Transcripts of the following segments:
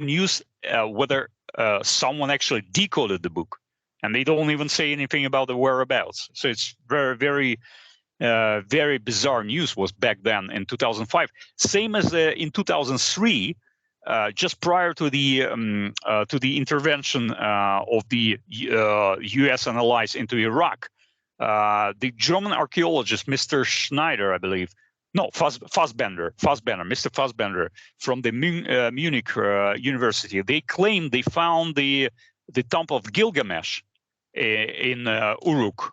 news whether someone actually decoded the book, and they don't even say anything about the whereabouts. So it's very, very, very bizarre news was back then in 2005. Same as in 2003, just prior to the intervention of the U.S. and allies into Iraq. The German archaeologist, Mr. Schneider, I believe, no, Fassbender, Mr. Fassbender from the Munich University, they claimed they found the Tomb of Gilgamesh in Uruk.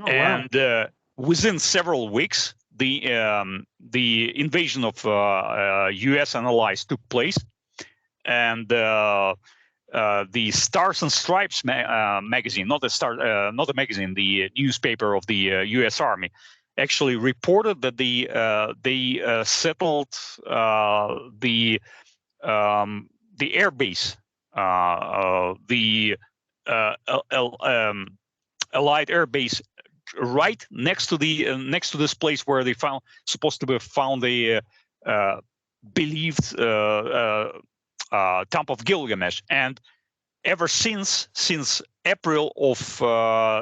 Oh, and wow. Within several weeks, the invasion of U.S. and allies took place, and the Stars and Stripes magazine, not the magazine, the newspaper of the U.S. Army, actually reported that they settled the airbase, the Allied airbase, right next to this place where they supposed to be found the believed Tomb of Gilgamesh. And ever since April of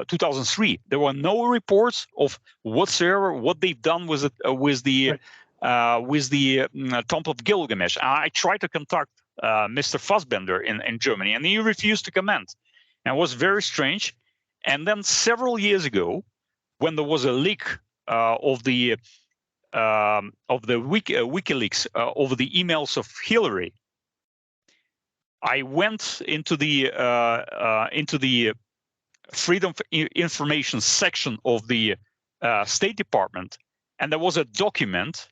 2003, there were no reports of whatsoever what they've done with the Tomb of Gilgamesh. I tried to contact Mr. Fassbender in Germany, and he refused to comment. And it was very strange. And then several years ago, when there was a leak of the WikiLeaks over the emails of Hillary, I went into the Freedom of Information section of the State Department, and there was a document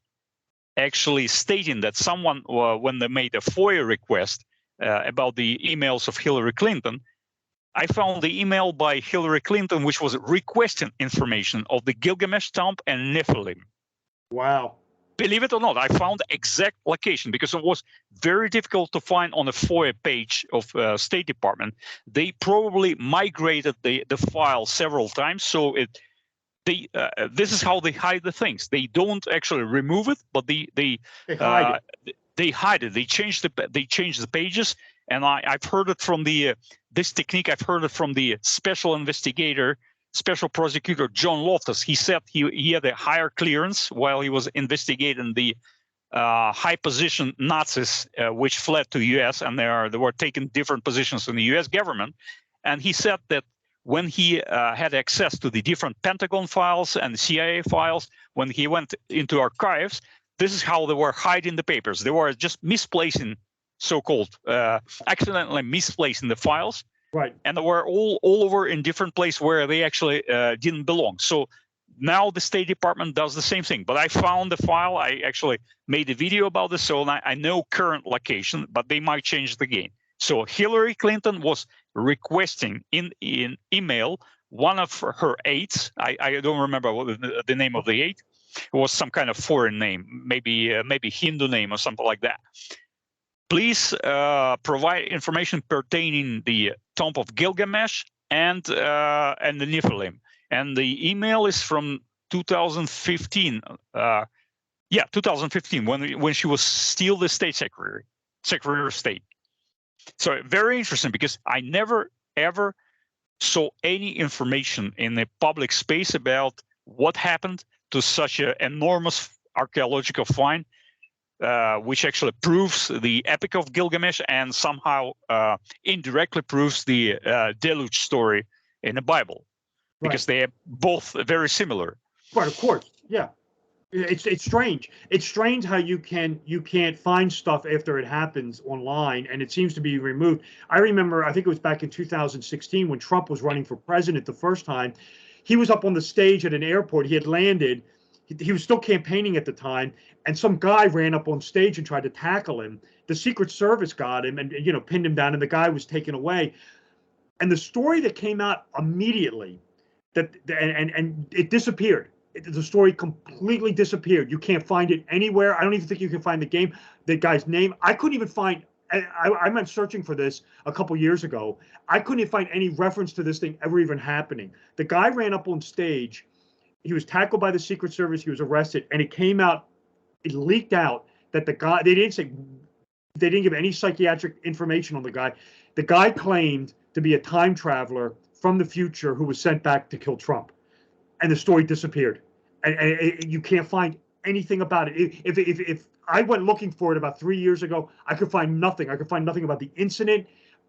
actually stating that someone, when they made a FOIA request about the emails of Hillary Clinton, I found the email by Hillary Clinton, which was requesting information of the Gilgamesh tomb and Nephilim. Wow. Believe it or not, I found the exact location because it was very difficult to find on a FOIA page of State Department. They probably migrated the file several times, so this is how they hide the things. They don't actually remove it, but they hide it. They hide it. They change the pages, and I've heard it from this technique. I've heard it from the special prosecutor John Loftus. He said he had a higher clearance while he was investigating the high position Nazis which fled to U.S. and they were taking different positions in the U.S. government. And he said that when he had access to the different Pentagon files and CIA files, when he went into archives, this is how they were hiding the papers. They were just misplacing, so-called, accidentally misplacing the files. Right. And they were all over in different places where they actually didn't belong. So now the State Department does the same thing. But I found the file. I actually made a video about this, so I know current location, but they might change the game. So Hillary Clinton was requesting in email one of her aides. I don't remember what the name of the aide. It was some kind of foreign name, maybe Hindu name or something like that. Please provide information pertaining the Tomb of Gilgamesh and the Nephilim. And the email is from 2015. 2015, when she was still the State Secretary of State. So very interesting, because I never ever saw any information in the public space about what happened to such an enormous archaeological find. Which actually proves the Epic of Gilgamesh and somehow indirectly proves the deluge story in the Bible, because they are both very similar. Right, of course, yeah. It's strange. It's strange how you can't find stuff after it happens online, and it seems to be removed. I remember, I think it was back in 2016 when Trump was running for president the first time. He was up on the stage at an airport. He had landed. He was still campaigning at the time, and some guy ran up on stage and tried to tackle him. The Secret Service got him and pinned him down, and the guy was taken away. And the story that came out immediately, and it disappeared. The story completely disappeared. You can't find it anywhere. I don't even think you can find the guy's name. I couldn't even find. I went searching for this a couple years ago. I couldn't even find any reference to this thing ever even happening. The guy ran up on stage. He was tackled by the Secret Service. He was arrested, and it leaked out that the guy, they didn't say, they didn't give any psychiatric information on the guy. The guy claimed to be a time traveler from the future who was sent back to kill Trump, and the story disappeared. And you can't find anything about it. If I went looking for it about 3 years ago, I could find nothing. I could find nothing about the incident.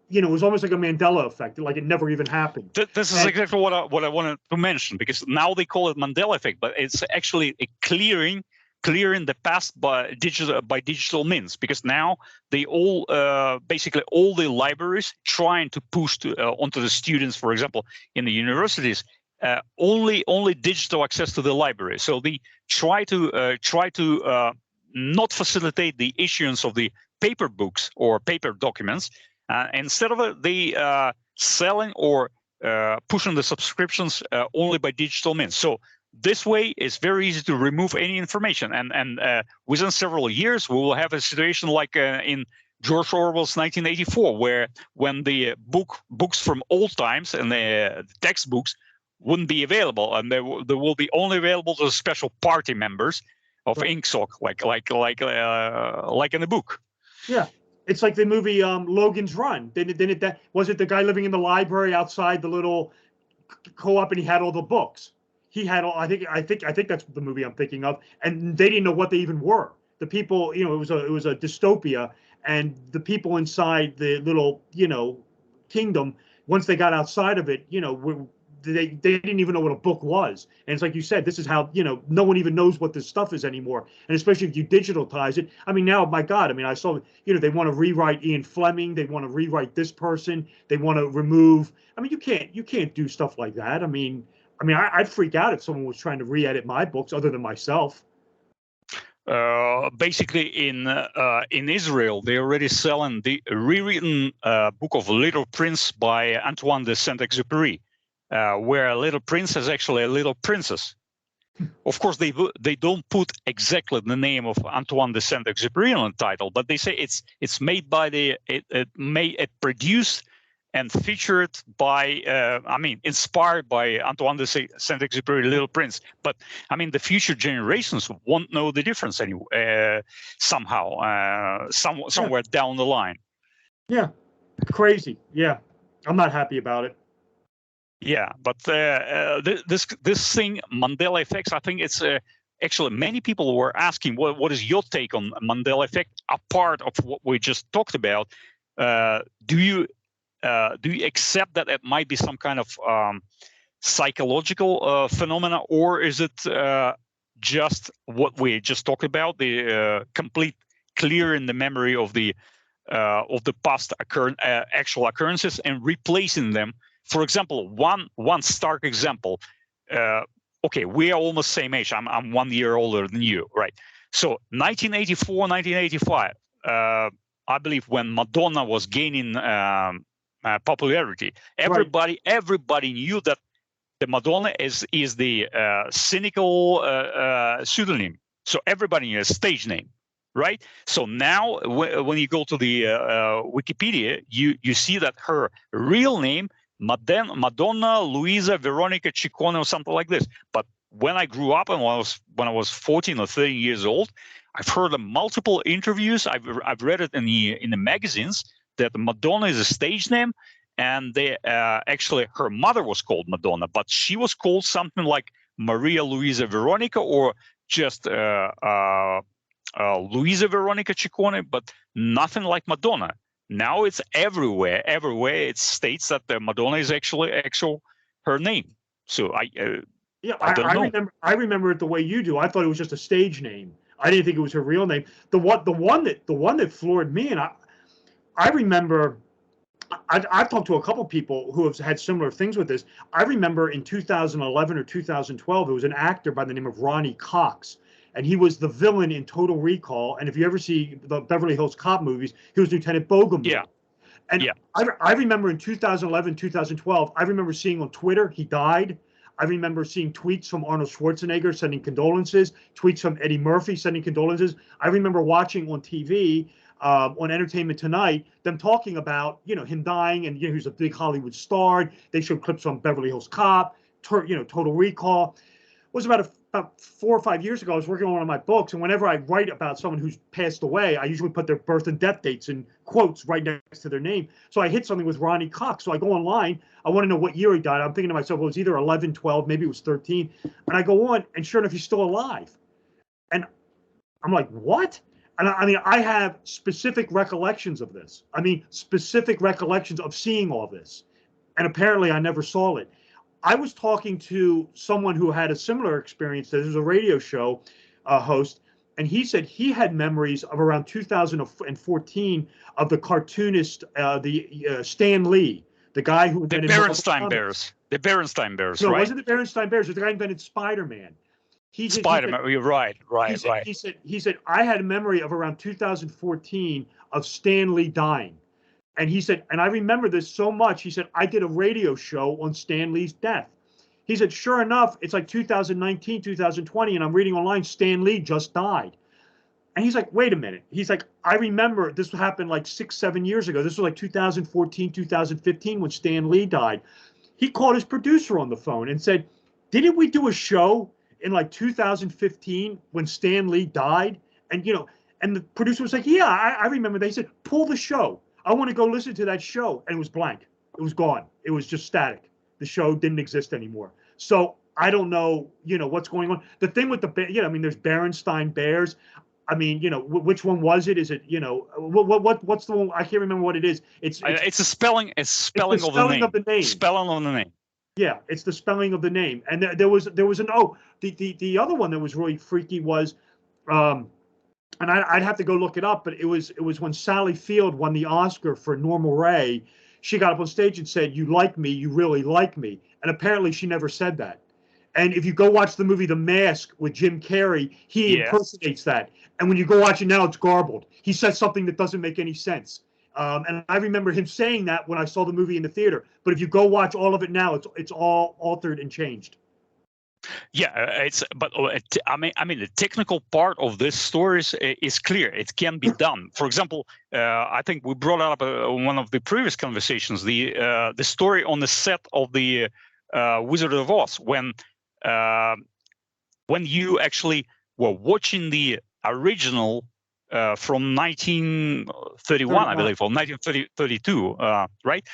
You know, it was almost like a Mandela effect, like it never even happened. This is exactly what I wanted to mention, because now they call it Mandela effect, but it's actually a clearing the past by digital means, because now they all basically all the libraries trying to push onto the students, for example, in the universities, only digital access to the library. So they try to not facilitate the issuance of the paper books or paper documents. Instead of it, they selling or pushing the subscriptions only by digital means. So this way, it's very easy to remove any information, and within several years, we will have a situation like in George Orwell's 1984, where when the books from old times and the textbooks wouldn't be available, and they will be only available to special party members of INCSOC, like in the book. Yeah. It's like the movie Logan's Run. Was it the guy living in the library outside the little co-op, and he had all the books? He had all. I think that's the movie I'm thinking of. And they didn't know what they even were. The people, you know, it was a dystopia, and the people inside the little, you know, kingdom, once they got outside of it, you know, they didn't even know what a book was. And it's like you said, this is how, you know, no one even knows what this stuff is anymore. And especially if you digitize it. I mean, now, my God, I mean, I saw, you know, they want to rewrite Ian Fleming. They want to rewrite this person. They want to remove. I mean, you can't do stuff like that. I mean, I'd freak out if someone was trying to re-edit my books other than myself. Basically, in Israel, they're already selling the rewritten book of Little Prince by Antoine de Saint-Exupéry. Where a little prince is actually a little princess. Of course, they don't put exactly the name of Antoine de Saint-Exupéry on the title, but they say it's made by it produced and featured by inspired by Antoine de Saint-Exupéry, Little Prince. But I mean, the future generations won't know the difference anyway. Somewhere down the line. Yeah, crazy. Yeah, I'm not happy about it. Yeah, but this thing, Mandela effects, I think it's actually many people were asking, what is your take on Mandela effect, apart of what we just talked about? Do you accept that it might be some kind of psychological phenomena, or is it just what we just talked about, the complete clear in the memory of the past actual occurrences and replacing them? For example, one stark example. Okay, we are almost same age. I'm 1 year older than you, right? So 1984, 1985. I believe when Madonna was gaining popularity, everybody knew that the Madonna is the cynical pseudonym. So everybody knew a stage name, right? So now when you go to the Wikipedia, you see that her real name, Madonna Luisa Veronica Ciccone, or something like this. But when I grew up and when I was 14 or 13 years old, I've heard of multiple interviews. I've read it in the magazines that Madonna is a stage name, and actually her mother was called Madonna, but she was called something like Maria Luisa Veronica, or just Luisa Veronica Ciccone, but nothing like Madonna. Now it's everywhere. It states that the Madonna is actually her name. So I remember it the way you do. I thought it was just a stage name. I didn't think it was her real name. The one that floored me, and I remember. I've talked to a couple people who have had similar things with this. I remember in 2011 or 2012, there was an actor by the name of Ronnie Cox. And he was the villain in Total Recall. And if you ever see the Beverly Hills Cop movies, he was Lieutenant Bogum. Yeah. And yeah. I remember in 2011, 2012, I remember seeing on Twitter, he died. I remember seeing tweets from Arnold Schwarzenegger sending condolences, tweets from Eddie Murphy sending condolences. I remember watching on TV, on Entertainment Tonight, them talking about, him dying, and, he was a big Hollywood star. They showed clips from Beverly Hills Cop, Total Recall. It was about about 4 or 5 years ago, I was working on one of my books, and whenever I write about someone who's passed away, I usually put their birth and death dates in quotes right next to their name. So I hit something with Ronnie Cox. So I go online. I want to know what year he died. I'm thinking to myself, well, it was either 11, 12, maybe it was 13. And I go on, and sure enough, he's still alive. And I'm like, what? And I mean, I have specific recollections of this. I mean, specific recollections of seeing all this. And apparently I never saw it. I was talking to someone who had a similar experience. There's a radio show host, and he said he had memories of around 2014 of the cartoonist, Stan Lee, the guy who invented the Berenstain Bears. The Berenstain Bears, no, right? it wasn't the Berenstain Bears. It was the guy who invented Spider-Man. Spider-Man, you're right. He said, I had a memory of around 2014 of Stan Lee dying. And he said, and I remember this so much, he said, I did a radio show on Stan Lee's death. He said, sure enough, it's like 2019, 2020, and I'm reading online, Stan Lee just died. And he's like, wait a minute. He's like, I remember this happened like 6, 7 years ago. This was like 2014, 2015 when Stan Lee died. He called his producer on the phone and said, didn't we do a show in like 2015 when Stan Lee died? And, and the producer was like, yeah, I remember. They said, pull the show. I want to go listen to that show. And it was blank. It was gone. It was just static. The show didn't exist anymore. So I don't know, what's going on. The thing with I mean, there's Berenstain Bears. I mean, which one was it? Is it, what's the one? I can't remember what it is. It's a spelling. It's spelling of the name. Spelling of the name. Yeah, it's the spelling of the name. And there was the other one that was really freaky was, and I'd have to go look it up, but it was when Sally Field won the Oscar for Norma Ray. She got up on stage and said, "You like me, you really like me," and apparently she never said that. And if you go watch the movie The Mask with Jim Carrey, he impersonates that. And when you go watch it now, it's garbled. He says something that doesn't make any sense. And I remember him saying that when I saw the movie in the theater. But if you go watch all of it now, it's all altered and changed. Yeah, I mean, the technical part of this story is clear. It can be done. For example, I think we brought up one of the previous conversations the story on the set of the Wizard of Oz when you actually were watching the original from 1931, I believe, or 1932, right,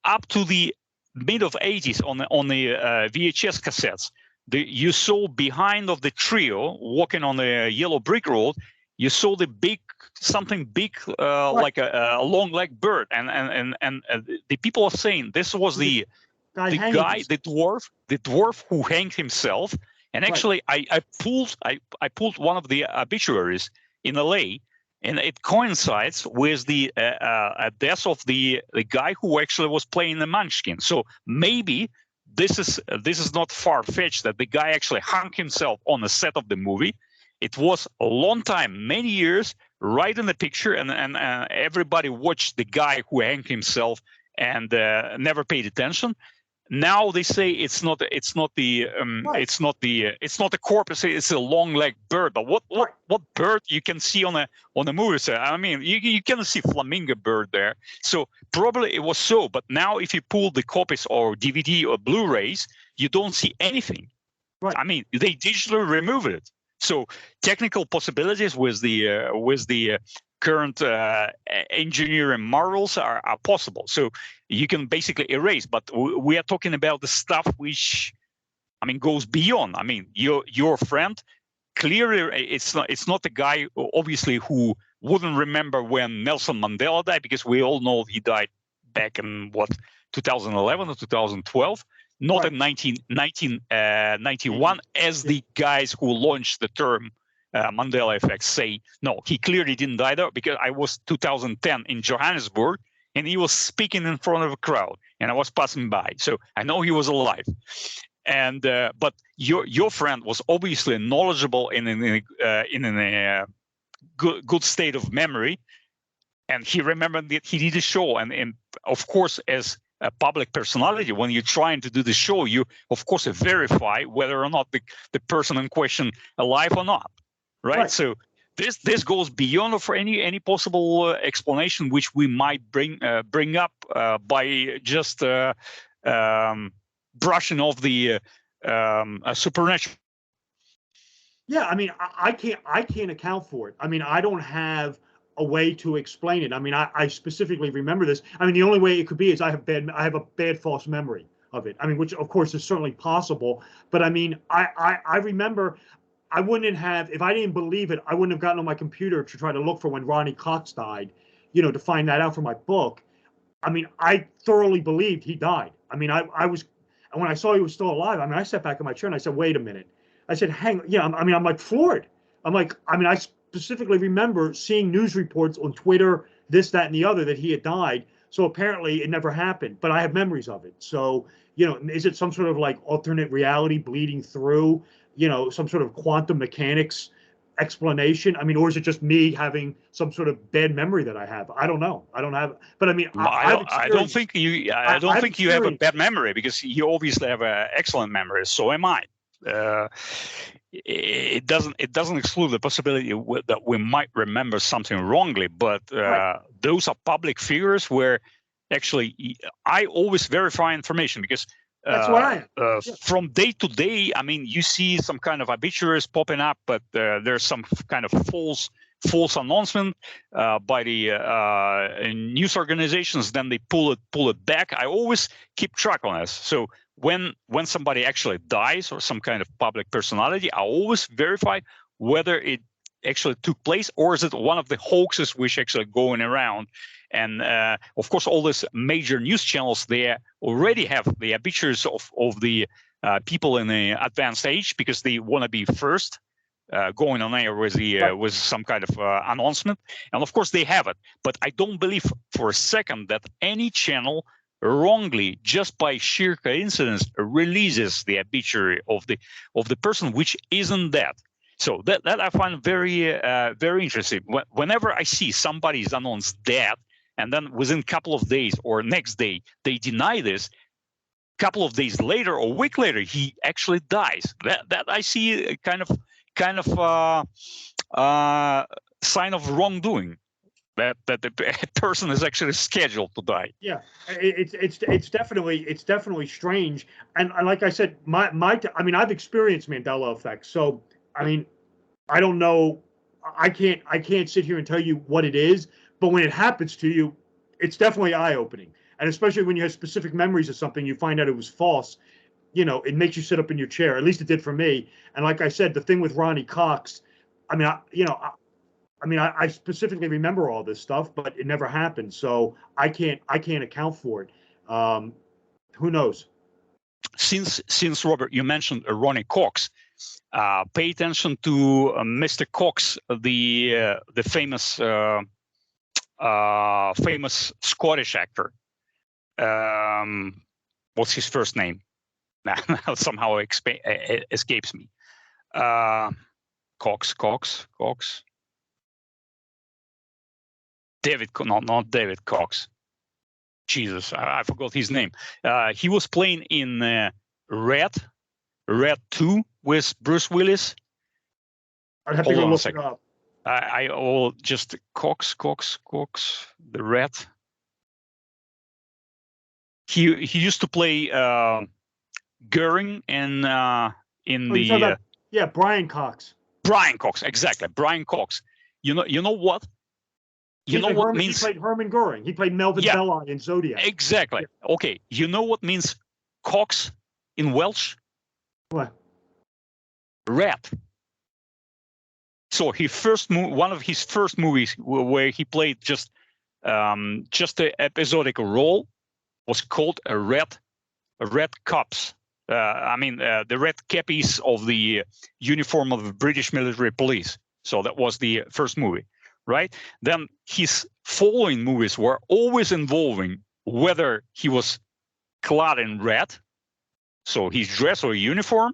up to the mid of 80s on the VHS cassettes. You saw behind of the trio walking on the yellow brick road. You saw something big, like a long-legged bird, and the people are saying this was the dwarf who hanged himself. And actually, I pulled one of the obituaries in LA, and it coincides with the death of the guy who actually was playing the Munchkin. So maybe this is not far-fetched that the guy actually hung himself on the set of the movie. It was a long time, many years, right in the picture, and everybody watched the guy who hanged himself and never paid attention. Now they say it's not the corpus. It's a long-legged bird. But what bird you can see on the movie set? I mean, you can see flamingo bird there. So probably it was so. But now if you pull the copies or DVD or Blu-rays, you don't see anything. Right. I mean, they digitally remove it. So technical possibilities with the current engineering marvels are possible. So you can basically erase, but we are talking about the stuff which, I mean, goes beyond. I mean, your friend clearly it's not the guy obviously who wouldn't remember when Nelson Mandela died, because we all know he died back in 2011 or 2012. Not in 1991, as the guys who launched the term Mandela effect say. No, he clearly didn't die there, because I was 2010 in Johannesburg and he was speaking in front of a crowd and I was passing by. So I know he was alive. And but your friend was obviously knowledgeable in a good state of memory, and he remembered that he did a show. And of course, as a public personality, when you're trying to do the show, you of course verify whether or not the person in question alive or not, right? So this goes beyond for any possible explanation which we might bring up by just brushing off the supernatural. Yeah, I mean, I can't account for it. I mean, I don't have a way to explain it. I mean, I specifically remember this. I mean, the only way it could be is I have a bad false memory of it. I mean, which of course is certainly possible. But I mean, I remember I wouldn't have, if I didn't believe it, I wouldn't have gotten on my computer to try to look for when Ronnie Cox died, to find that out for my book. I mean, I thoroughly believed he died. I mean, I was, and when I saw he was still alive, I mean, I sat back in my chair and I said, wait a minute. I said, I'm like floored. I specifically remember seeing news reports on Twitter, this, that, and the other, that he had died. So apparently it never happened, but I have memories of it. So, is it some sort of like alternate reality bleeding through, some sort of quantum mechanics explanation? I mean, or is it just me having some sort of bad memory that I have? I don't know. I don't have, but I mean, I don't think you have a bad memory, because you obviously have an excellent memory. So am I. It doesn't exclude the possibility that we might remember something wrongly, but Right. those are public figures where actually I always verify information, because That's what I am. Yeah. from day to day, I mean, you see some kind of obituaries popping up, but there's some kind of false announcement by the news organizations. Then they pull it back. I always keep track on this. So when somebody actually dies, or some kind of public personality, I always verify whether it actually took place, or is it one of the hoaxes which actually going around. And of course, all these major news channels, they already have the obituaries of the people in the advanced age, because they want to be first going on air with with some kind of announcement. And of course, they have it. But I don't believe for a second that any channel wrongly, just by sheer coincidence, releases the obituary of the person which isn't dead. So that I find very very interesting. Whenever I see somebody's announced dead, and then within a couple of days or next day they deny this, couple of days later or a week later he actually dies. That I see a kind of sign of wrongdoing. That the person is actually scheduled to die. Yeah, it's definitely strange. And like I said, I mean, I've experienced Mandela effects. So I mean, I don't know. I can't sit here and tell you what it is. But when it happens to you, it's definitely eye-opening. And especially when you have specific memories of something, you find out it was false. It makes you sit up in your chair. At least it did for me. And like I said, the thing with Ronnie Cox, I mean, I specifically remember all this stuff, but it never happened. So I can't account for it. Who knows? Since Robert, you mentioned Ronnie Cox, pay attention to Mr. Cox, the famous famous Scottish actor. What's his first name? Now somehow escapes me. Cox. Not David Cox. Jesus, I forgot his name. He was playing in Red 2 with Bruce Willis. I'd have to go look it up. I will just Cox, the Red. He used to play Goering in the Brian Cox. Brian Cox, exactly. Brian Cox. You know what? You know what means? He played Herman Goering. He played Melvin Belli in Zodiac. Exactly. Yeah. Okay. You know what means Cox in Welsh? What? Red. So one of his first movies where he played just an episodic role was called a Red Cops. The red cappies of the uniform of the British military police. So that was the first movie, right? Then his following movies were always involving whether he was clad in red, so his dress or uniform,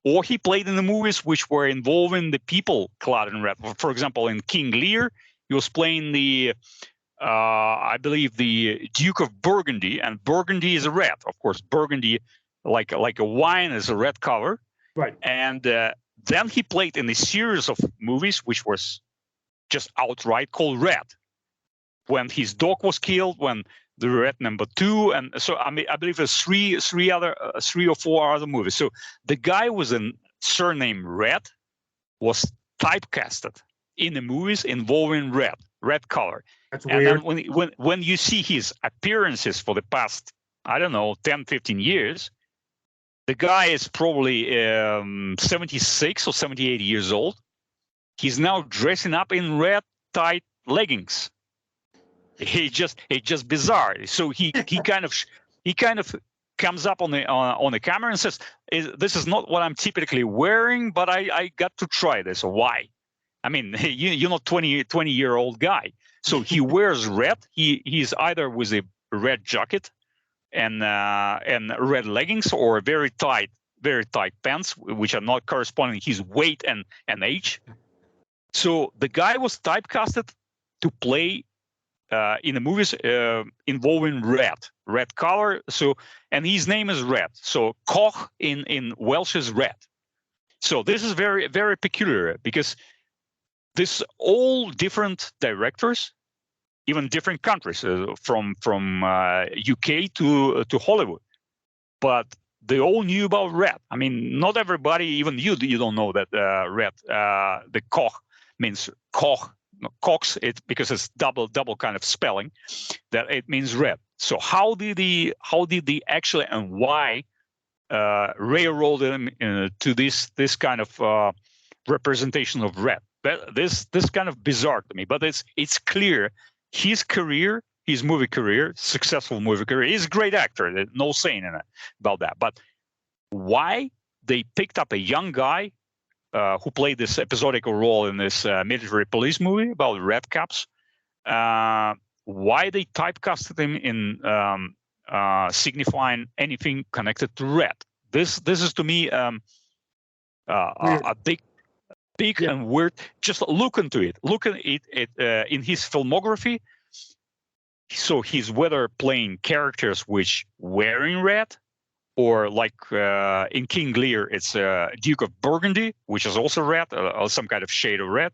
or he played in the movies which were involving the people clad in red. For example, in King Lear, he was playing I believe the Duke of Burgundy, and Burgundy is a red. Of course, Burgundy, like a wine, is a red color. Right. And then he played in a series of movies which was just outright called Red. When his dog was killed, when the Red number 2, and so I believe there's three or four other movies. So the guy was a surname Red, was typecasted in the movies involving red color. That's And weird. then when you see his appearances for the past, I don't know, 10, 15 years, the guy is probably 76 or 78 years old. He's now dressing up in red tight leggings. It's just bizarre. So he kind of comes up on the camera and says, "This is not what I'm typically wearing, but I got to try this. Why? I mean, you're not 20-year-old guy." So he wears red. He's either with a red jacket and red leggings, or very tight pants, which are not corresponding his weight and age. So the guy was typecasted to play in the movies involving red color. So, and his name is Red. So Koch in Welsh is red. So this is very, very peculiar, because this all different directors, even different countries, from UK to Hollywood, but they all knew about red. I mean, not everybody, even you don't know that red. The Koch means Koch. Cox, because it's double kind of spelling, that it means red. So how did the actually, and why railroad him to this kind of representation of red? This kind of bizarre to me, but it's clear his career, his movie career, successful movie career. He's a great actor, there's no saying about that. But why they picked up a young guy who played this episodic role in this military police movie about red caps? Why they typecasted him in signifying anything connected to red? This is to me a big and weird. Just look into it. Look at it in his filmography. So he's whether playing characters which wearing red, or like in King Lear, it's Duke of Burgundy, which is also red, or some kind of shade of red,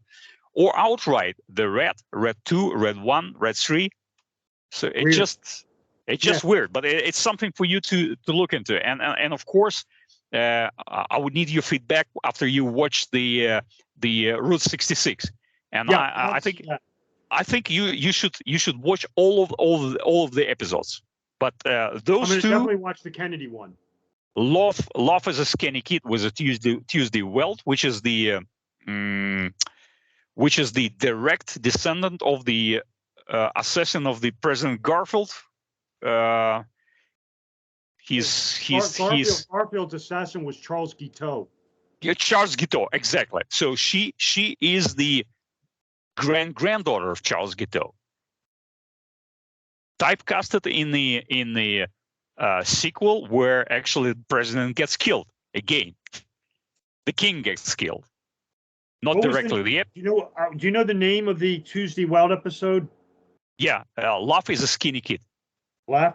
or outright the red 2, red 1, red 3. So it's just weird, but it's something for you to look into. And of course, I would need your feedback after you watch the Route 66. And I think you should watch all of the episodes. But those two, definitely watch the Kennedy one. Love as a Skinny Kid was a Tuesday Weld, which is the direct descendant of the assassin of the President Garfield. Garfield's assassin was Charles Guiteau. Yeah, Charles Guiteau, exactly. So she is the granddaughter of Charles Guiteau. Typecasted in the sequel, where actually the president gets killed again. The king gets killed, not directly. Do you know the name of the Tuesday Weld episode? Yeah, Love is a Skinny Kid. Love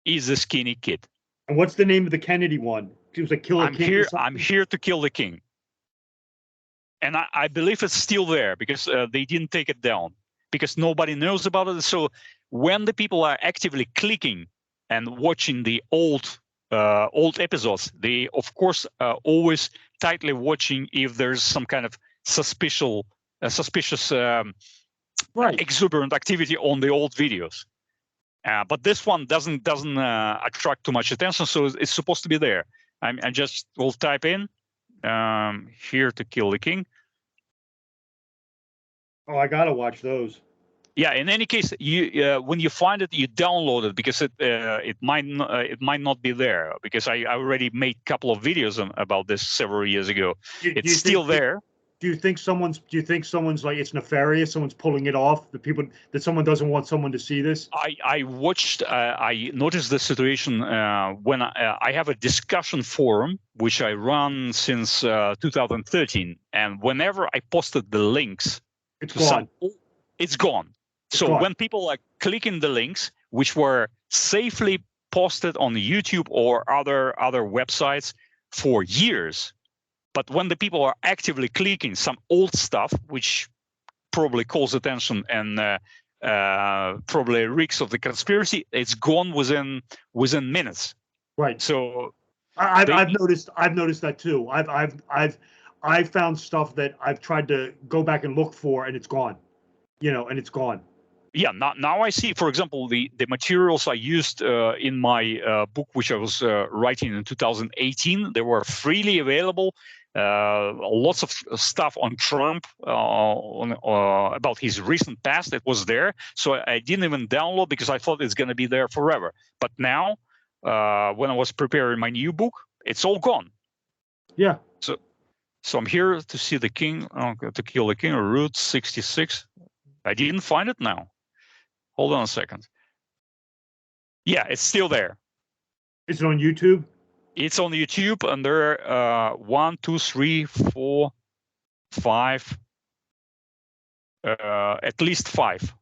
is a Skinny Kid. And what's the name of the Kennedy one? It was like Kill a King. I'm here to kill the king. And I believe it's still there, because they didn't take it down, because nobody knows about it. So when the people are actively clicking and watching the old episodes, they of course are always tightly watching if there's some kind of suspicious exuberant activity on the old videos. But this one doesn't attract too much attention, so it's supposed to be there. I just will type in here to kill the king. Oh, I gotta watch those. Yeah. In any case, you when you find it, you download it, because it might not be there, because I already made a couple of videos about this several years ago. It's still there. Do you think someone's like, it's nefarious? Someone's pulling it off? That someone doesn't want someone to see this? I watched. I noticed the situation when I have a discussion forum which I run since 2013, and whenever I posted the links, it's gone. It's gone. When people are clicking the links, which were safely posted on YouTube or other websites for years, but when the people are actively clicking some old stuff, which probably calls attention and probably reeks of the conspiracy, it's gone within minutes. Right. So I've noticed that too. I found stuff that I've tried to go back and look for, and it's gone. And it's gone. Yeah, now I see, for example, the materials I used in my book, which I was writing in 2018, they were freely available. Lots of stuff on Trump, about his recent past, it was there. So I didn't even download because I thought it's going to be there forever. But now, when I was preparing my new book, it's all gone. Yeah. So I'm here to see the king, to kill the king, Route 66. I didn't find it now. Hold on a second. Yeah, it's still there. Is it on YouTube? It's on YouTube, and there are 1, 2, 3, 4, 5, at least 5.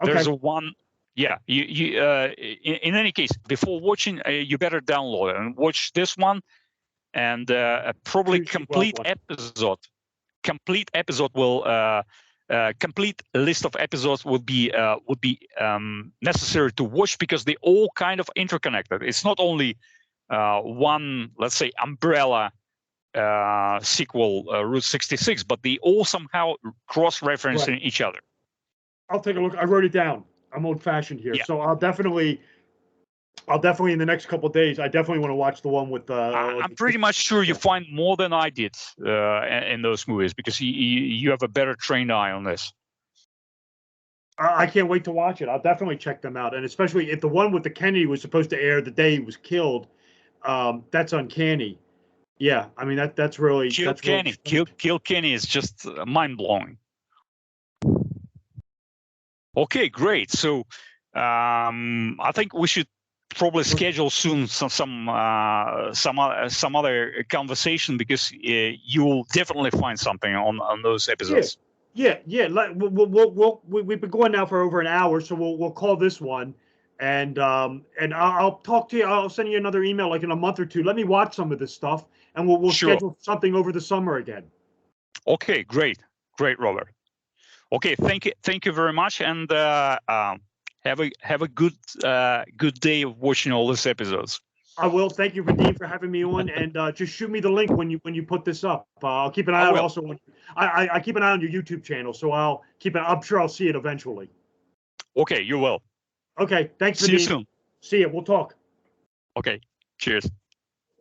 Okay. There's one. Yeah, in any case, before watching, you better download it and watch this one, and probably complete episode. Complete episode will. Complete list of episodes would be necessary to watch because they all kind of interconnected. It's not only one, let's say, umbrella sequel, Route 66, but they all somehow cross-referencing each other. I'll take a look. I wrote it down. I'm old-fashioned here, so I'll definitely in the next couple of days. I definitely want to watch the one with. I'm pretty much sure you find more than I did in those movies because you have a better trained eye on this. I can't wait to watch it. I'll definitely check them out, and especially if the one with the Kennedy was supposed to air the day he was killed. That's uncanny. Yeah, I mean that's really Kill Kenny. Kill Kenny is just mind blowing. Okay, great. So I think we should probably schedule soon some other conversation because you will definitely find something on those episodes. Yeah. We've been going now for over an hour, so we'll call this one, and I'll talk to you. I'll send you another email like in a month or two. Let me watch some of this stuff, and we'll schedule something over the summer again. Okay, great, Robert. Okay, thank you very much, and have a good day of watching all these episodes. I will. Thank you, Vadim, for having me on, and just shoot me the link when you put this up. I'll keep an eye out. Also, I keep an eye on your YouTube channel, so I'm sure I'll see it eventually. Okay, you will. Okay, thanks. See you soon. See you. We'll talk. Okay. Cheers.